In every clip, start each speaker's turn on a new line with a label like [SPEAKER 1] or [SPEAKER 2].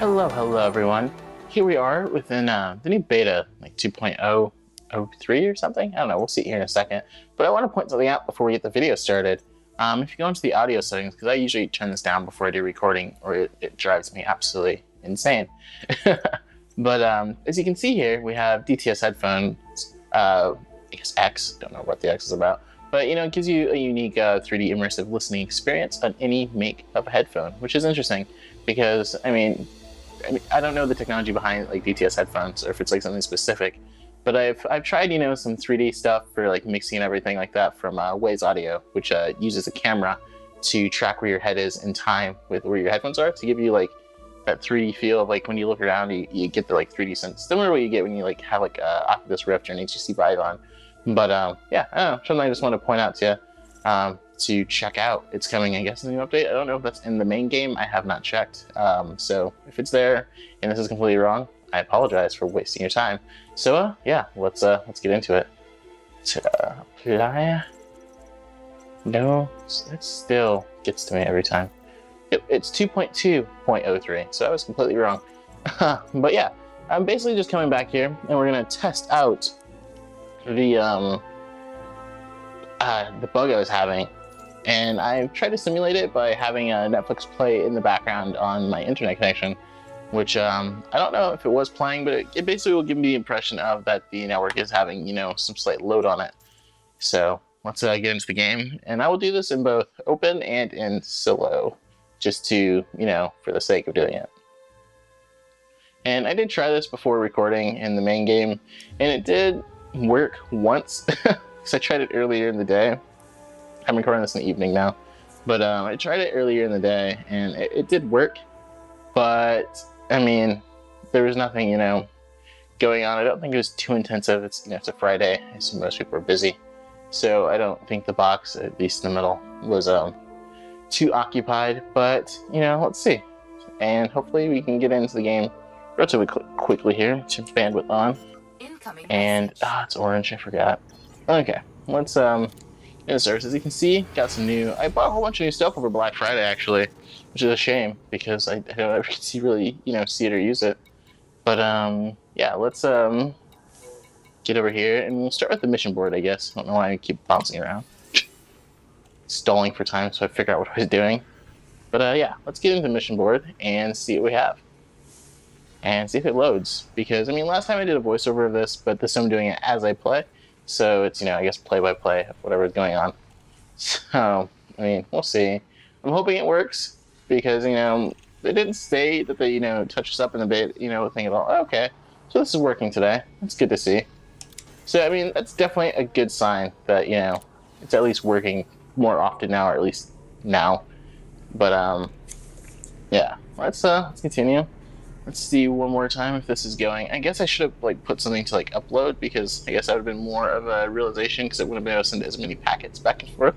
[SPEAKER 1] Hello everyone. Here we are within the new beta, like 2.003 or something. I don't know, we'll see here in a second. But I want to point something out before we get the video started. If you go into the audio settings, because I usually turn this down before I do recording, or it drives me absolutely insane. But as you can see here, we have DTS headphones, I guess X, don't know what the X is about. But it gives you a unique 3D immersive listening experience on any make of a headphone, which is interesting because, I mean, I don't know the technology behind like DTS headphones or if it's like something specific, but I've tried some 3D stuff for like mixing and everything like that from Waze Audio, which uses a camera to track where your head is in time with where your headphones are to give you like that 3D feel of like when you look around you get the like 3D sense, similar to what you get when you like have like Oculus Rift or an HTC Vive on. But yeah, I don't know, something I just want to point out to you to check out. It's coming, I guess, in the new update. I don't know if that's in the main game. I have not checked. So if it's there and this is completely wrong, I apologize for wasting your time. So yeah, let's get into it. Apply. No, that still gets to me every time. It's 2.2.03, so I was completely wrong. But yeah, I'm basically just coming back here and we're gonna test out the bug I was having, and I tried to simulate it by having a Netflix play in the background on my internet connection, which I don't know if it was playing, but it basically will give me the impression of that the network is having some slight load on it. So let's get into the game, and I will do this in both open and in solo, just to for the sake of doing it. And I did try this before recording in the main game, and it did work once because I tried it earlier in the day. I'm recording this in the evening now, but I tried it earlier in the day and it did work, but I mean there was nothing going on. I don't think it was too intensive. It's it's a Friday, so most people are busy, so I don't think the box, at least in the middle, was too occupied. But let's see, and hopefully we can get into the game relatively quickly here. Turn bandwidth on. And it's orange, I forgot. Okay, let's in the service. As you can see, got some new. I bought a whole bunch of new stuff over Black Friday actually, which is a shame because I don't ever get to really see it or use it. But yeah, let's get over here and we'll start with the mission board, I guess. I don't know why I keep bouncing around, stalling for time, so I figure out what I was doing. But yeah, let's get into the mission board and see what we have. And see if it loads, because I mean last time I did a voiceover of this, but this I'm doing it as I play, so it's I guess play by play of whatever is going on. So I mean we'll see. I'm hoping it works because they didn't say that they touched us up in the bit thing at all. Okay, so this is working today. That's good to see. So I mean that's definitely a good sign that it's at least working more often now, or at least now. But yeah, let's continue. Let's see one more time if this is going. I guess I should have put something to upload, because I guess that would have been more of a realization, because it wouldn't have been able to send as many packets back and forth.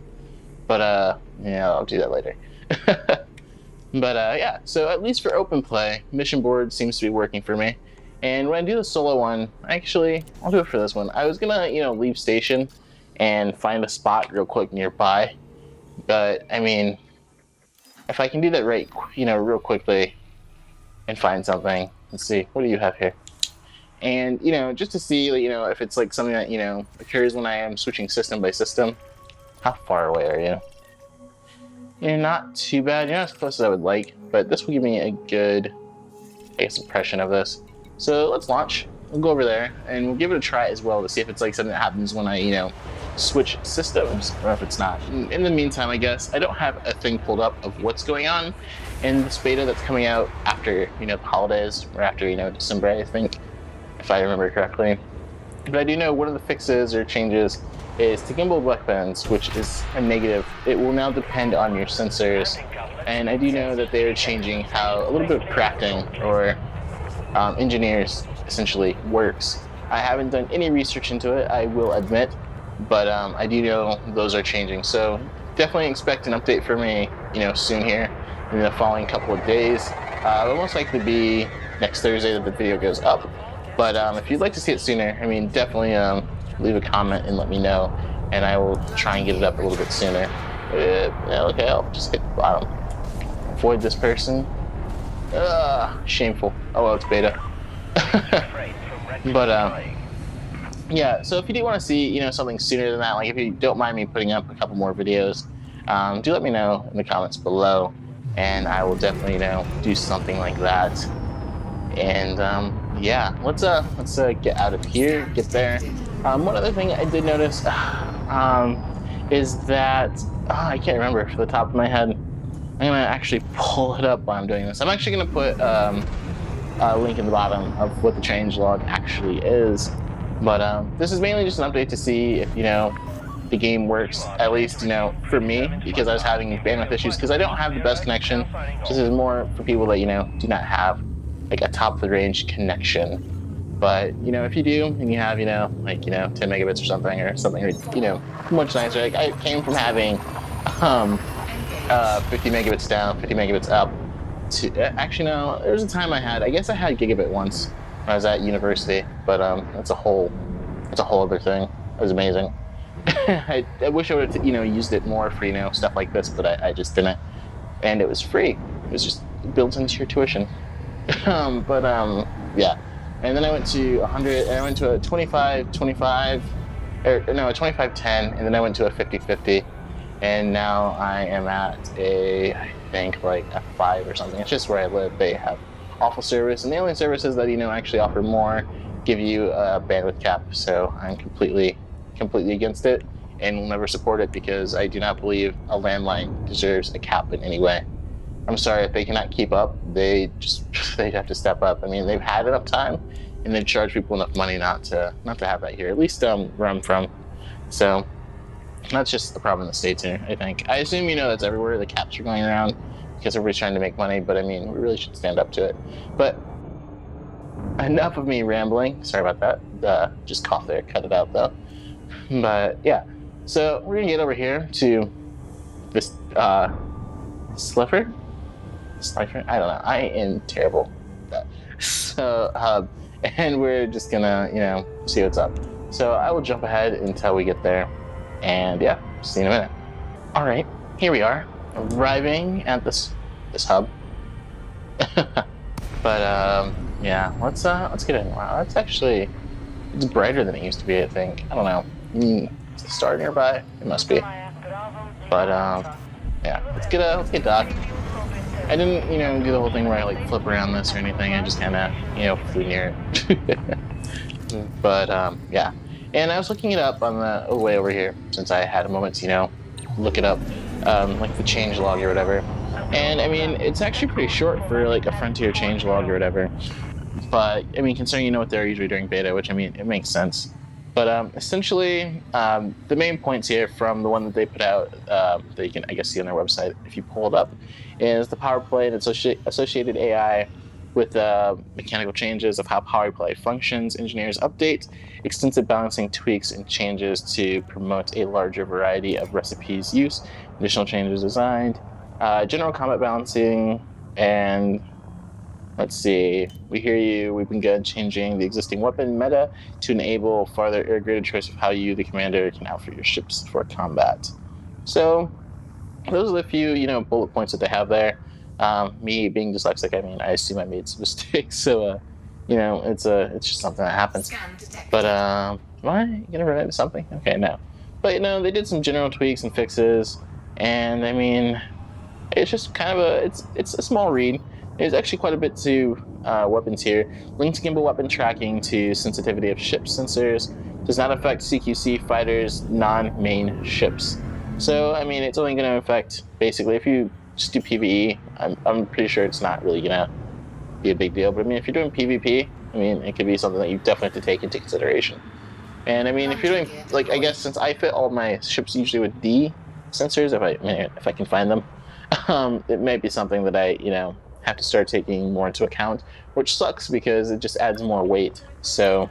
[SPEAKER 1] But yeah, I'll do that later. But yeah, so at least for open play, mission board seems to be working for me. And when I do the solo one, actually, I'll do it for this one. I was gonna leave station and find a spot real quick nearby. But I mean, if I can do that right, real quickly, and find something. Let's see, what do you have here? And just to see if it's something that occurs when I am switching system by system. How far away are you? You're not too bad. You're not as close as I would like, but this will give me a good, I guess, impression of this. So let's launch. We'll go over there and we'll give it a try as well to see if it's something that happens when I switch systems, or if it's not. In the meantime, I guess I don't have a thing pulled up of what's going on in this beta that's coming out after the holidays, or after December, I think, if I remember correctly. But I do know one of the fixes or changes is to gimbal weapons, which is a negative. It will now depend on your sensors, and I do know that they are changing how a little bit of crafting or engineers essentially works. I haven't done any research into it, I will admit, but I do know those are changing. So definitely expect an update for me soon here in the following couple of days. It'll most likely be next Thursday that the video goes up, but if you'd like to see it sooner, I mean definitely leave a comment and let me know, and I will try and get it up a little bit sooner. Yeah, okay, I'll just hit the bottom. Avoid this person. Shameful. Oh well, it's beta. But yeah. So if you do want to see, you know, something sooner than that, like if you don't mind me putting up a couple more videos, do let me know in the comments below, and I will definitely, you know, do something like that. And yeah, let's get out of here, get there. One other thing I did notice is that I can't remember off the top of my head. I'm gonna actually pull it up while I'm doing this. I'm actually gonna put a link in the bottom of what the changelog actually is. But this is mainly just an update to see if, you know, the game works, at least, you know, for me, because I was having bandwidth issues because I don't have the best connection. This is more for people that, you know, do not have like a top of the range connection. But, you know, if you do and you have, you know, like, you know, 10 megabits or something, you know, much nicer. Like I came from having 50 megabits down, 50 megabits up to actually no, there was a time I guess I had gigabit once when I was at university, but that's a whole other thing. It was amazing. I wish I would have, you know, used it more for, you know, stuff like this, but I just didn't. And it was free. It was just built into your tuition. Yeah. And then I went to 100, and I went to a 25-25, or no, a 25-10, and then I went to a 50-50. And now I am at I think like a 5 or something. It's just where I live. They have awful service, and the only services that, you know, actually offer more give you a bandwidth cap. So I'm completely against it, and will never support it because I do not believe a landline deserves a cap in any way. I'm sorry, if they cannot keep up, they have to step up. I mean, they've had enough time, and they've charged people enough money not to have that here. At least where I'm from. So that's just the problem in the States here, I think. I assume, you know, that's everywhere. The caps are going around because everybody's trying to make money, but I mean, we really should stand up to it. But enough of me rambling. Sorry about that. Just cough there, cut it out though. But yeah, so we're gonna get over here to this Slifer? I don't know. I am terrible at that. So, and we're just gonna, you know, see what's up. So I will jump ahead until we get there. And yeah, see you in a minute. All right, here we are, arriving at this hub. But yeah, let's get in. Wow, it's brighter than it used to be. I think. I don't know. Is the star nearby? It must be. But yeah, let's get docked. I didn't, you know, do the whole thing where I like flip around this or anything. I just kind of, you know, flew near it. But yeah. And I was looking it up on the way over here, since I had a moment to, you know, look it up, like the changelog or whatever. And I mean, it's actually pretty short for like a Frontier changelog or whatever. But I mean, considering you know what they're usually doing beta, which I mean, it makes sense. But essentially, the main points here from the one that they put out that you can, I guess, see on their website if you pull it up, is the power play and associated AI with mechanical changes of how power play functions. Engineers update extensive balancing tweaks and changes to promote a larger variety of recipes use. Additional changes designed. General combat balancing, and let's see. We hear you. We've begun changing the existing weapon meta to enable farther integrated choice of how you, the commander, can outfit your ships for combat. So those are the few, you know, bullet points that they have there. Me being dyslexic, I mean, I assume I made some mistakes, so you know, it's just something that happens. But am I gonna run into something? Okay, no. But you know, they did some general tweaks and fixes, and I mean, it's just kind of it's a small read. There's actually quite a bit to weapons here. Linked gimbal weapon tracking to sensitivity of ship sensors. Does not affect CQC fighters' non-main ships. So, I mean, it's only going to affect, basically, if you just do PvE, I'm pretty sure it's not really going to be a big deal. But, I mean, if you're doing PvP, I mean, it could be something that you definitely have to take into consideration. And, I mean, if you're doing, like, I guess since I fit all my ships usually with D sensors, if I can find them, it may be something that I, you know, have to start taking more into account, which sucks because it just adds more weight. So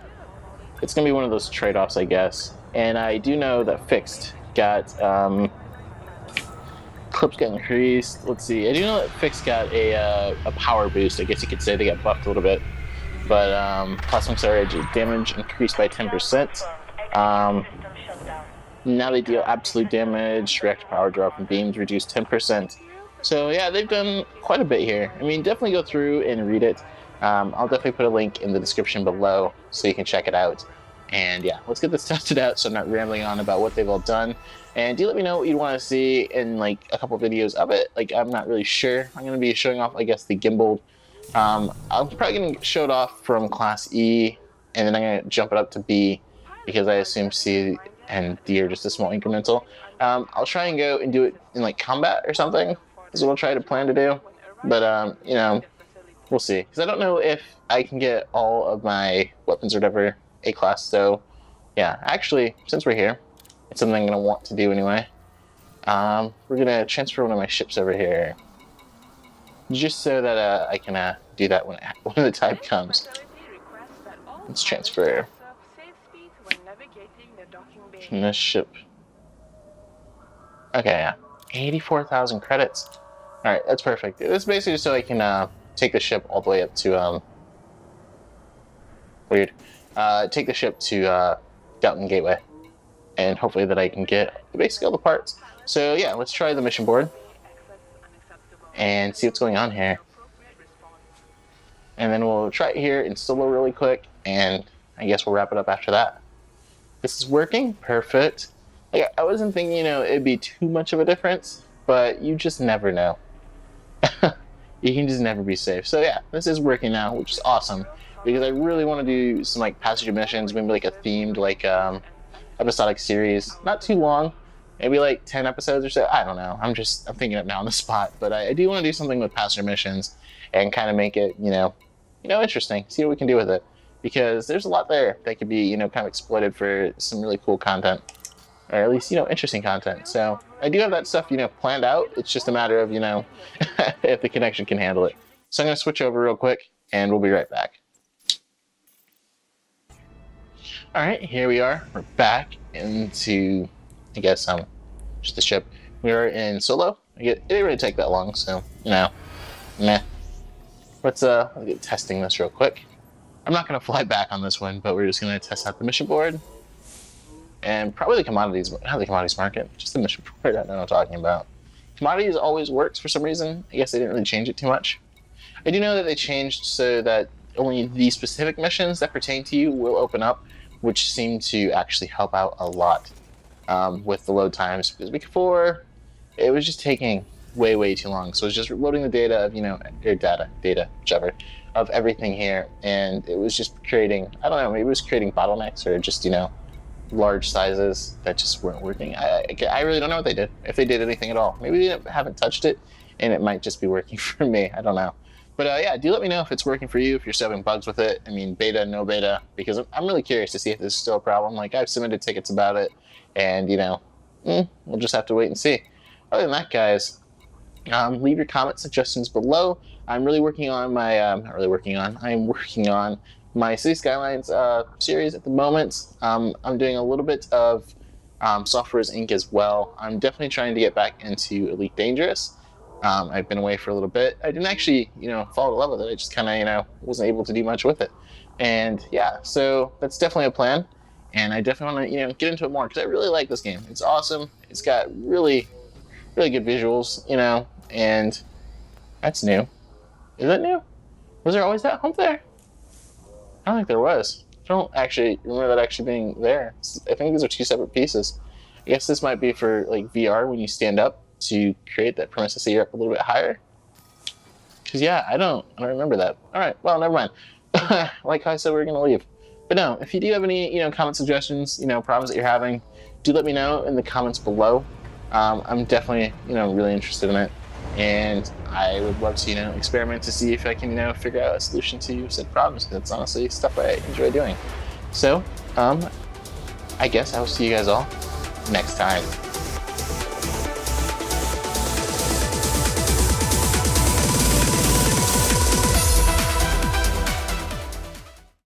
[SPEAKER 1] it's going to be one of those trade-offs, I guess. And I do know that Fixed got, clips got increased. Let's see. I do know that Fixed got a power boost. I guess you could say they got buffed a little bit. But plasma damage increased by 10%. Now they deal absolute damage. Reactor power drop and beams reduced 10%. So yeah, they've done quite a bit here. I mean, definitely go through and read it. I'll definitely put a link in the description below so you can check it out. And yeah, let's get this tested out so I'm not rambling on about what they've all done. And do let me know what you'd want to see in like a couple videos of it. Like, I'm not really sure. I'm going to be showing off, I guess, the gimbal. I'm probably going to show it off from Class E, and then I'm going to jump it up to B because I assume C and D are just a small incremental. I'll try and go and do it in like combat or something. Is what I'll try to plan to do. But, you know, we'll see. Because I don't know if I can get all of my weapons or whatever A-class. So, yeah, actually, since we're here, it's something I'm going to want to do anyway. We're going to transfer one of my ships over here. Just so that I can do that when the time comes. Let's transfer from this ship. Okay, yeah. 84,000 credits. Alright, that's perfect. It's basically just so I can take the ship all the way up to, take the ship to Downton Gateway. And hopefully that I can get basically all the parts. So yeah, let's try the mission board. And see what's going on here. And then we'll try it here in solo really quick. And I guess we'll wrap it up after that. This is working. Perfect. Like, I wasn't thinking, you know, it'd be too much of a difference. But you just never know. You can just never be safe. So yeah, this is working now, which is awesome. Because I really want to do some like passage missions. Maybe like a themed like episodic series. Not too long. Maybe like 10 episodes or so. I don't know. I'm thinking it now on the spot. But I do want to do something with passenger missions and kind of make it, you know, interesting. See what we can do with it. Because there's a lot there that could be, you know, kind of exploited for some really cool content. Or at least, you know, interesting content. So I do have that stuff, you know, planned out. It's just a matter of, you know, if the connection can handle it. So I'm going to switch over real quick and we'll be right back. All right, here we are. We're back into, I guess, just the ship. We are in solo. It didn't really take that long, so, you know, meh. Let's get testing this real quick. I'm not going to fly back on this one, but we're just going to test out the mission board. And probably the commodities, not the commodities market, just the mission board. I don't know what I'm talking about. Commodities always works for some reason. I guess they didn't really change it too much. I do know that they changed so that only the specific missions that pertain to you will open up, which seem to actually help out a lot with the load times. Because before, it was just taking way too long. So it was just loading the data of, you know, or data, whichever, of everything here. And it was just creating, I don't know, maybe it was creating bottlenecks or just, you know, large sizes that just weren't working. I really don't know what they did, if they did anything at all. Maybe they haven't touched it, and it might just be working for me. I don't know. But yeah, do let me know if it's working for you, if you're still having bugs with it. I mean, beta, no beta, because I'm really curious to see if this is still a problem. Like, I've submitted tickets about it, and, you know, we'll just have to wait and see. Other than that, guys, leave your comment suggestions below. I'm really working on my, I'm working on my City Skylines series at the moment. I'm doing a little bit of Software's Inc. as well. I'm definitely trying to get back into Elite Dangerous. I've been away for a little bit. I didn't actually, you know, fall in love with it. I just kind of, you know, wasn't able to do much with it. And yeah, so that's definitely a plan. And I definitely want to, you know, get into it more because I really like this game. It's awesome. It's got really good visuals, you know, and that's new. Is that new? Was there always that hump there? I don't think there was. I don't actually remember that actually being there. I think these are two separate pieces. I guess this might be for like VR when you stand up to create that premise to see you're up a little bit higher. Because yeah, I don't remember that. All right, well, never mind. Like how I said, we were gonna leave. But no, if you do have any, you know, comment suggestions, you know, problems that you're having, do let me know in the comments below. I'm definitely, you know, really interested in it, and I would love to, you know, experiment to see if I can, you know, figure out a solution to said problems. Because it's honestly stuff I enjoy doing. So, I guess I will see you guys all next time.